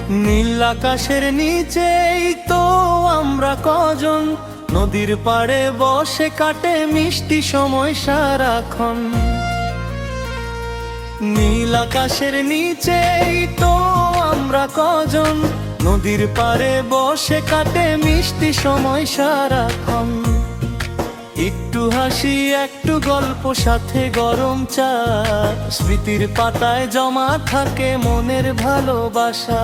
নীল আকাশের নিচেই তো আমরা কজন, নদীর পাড়ে বসে কাটে মিষ্টি সময় সারাক্ষণ। নীল আকাশের নিচেই তো আমরা কজন, নদীর পাড়ে বসে কাটে মিষ্টি সময় সারাক্ষণ। একটু হাসি একটু গল্প সাথে গরম চা, স্মৃতির পাতায় জমা থাকে মনের ভালোবাসা।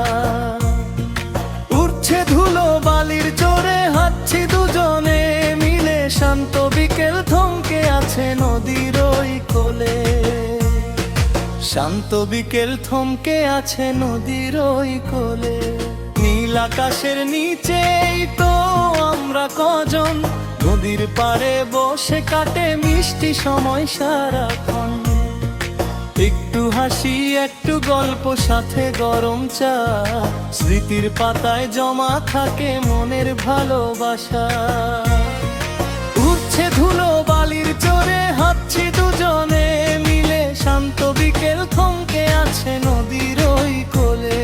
উঠছে ধুলো বালির চরে হাঁটছি দুজনে মিলে, শান্ত বিকেল থমকে আছে নদীর ওই কোলে। শান্ত বিকেল থমকে আছে নদীর ওই কোলে। নীল আকাশের নিচেই তো আমরা কজন, নদীর পাড়ে বসে কাটে মিষ্টি সময় সারাক্ষণ। একটু হাসি একটু গল্প সাথে গরম চা, স্মৃতির পাতায় জমা থাকে মনের ভালোবাসা। উঠছে ধুলো বালির চরে হাঁটছি দুজনে মিলে, শান্ত বিকেল থমকে আছে নদীর ওই কোলে।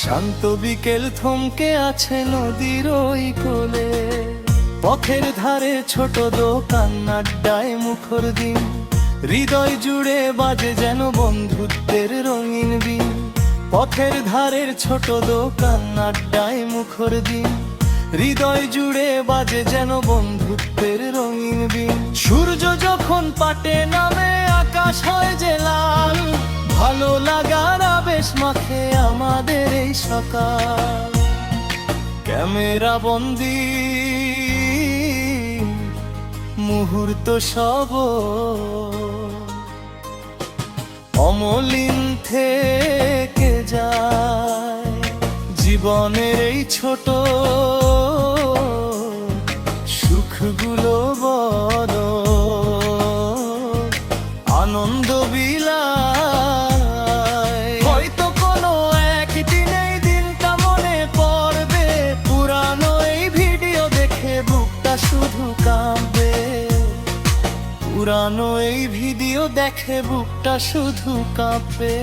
শান্ত বিকেল থমকে আছে নদীর ওই কোলে। পথের ধারে ছোট দোকান আড্ডায় মুখর দিন, হৃদয় জুড়ে বাজে যেন বন্ধুত্বের রঙিন বিন। পথের ধারের ছোট দোকান আড্ডায় মুখর দিন, হৃদয় জুড়ে বাজে যেন বন্ধুত্বের রঙিন বিন। সূর্য যখন পাটে নামে আকাশ হয় যে লাল, ভালো লাগার আবেশ মাখে আমাদের এই সকাল। ক্যামেরা বন্দি মুহূর্ত সব অমলিন থেকে যায়, জীবনের এই ছোট সুখগুলো বড় আনন্দ বিলায়। হয়তো কোনো একদিন এই দিনটা মনে পড়বে, পুরানো এই ভিডিও দেখে বুকটা শুধু কাঁপবে। পুরানো এই ভিডিও দেখে বুকটা শুধু কাঁপবে।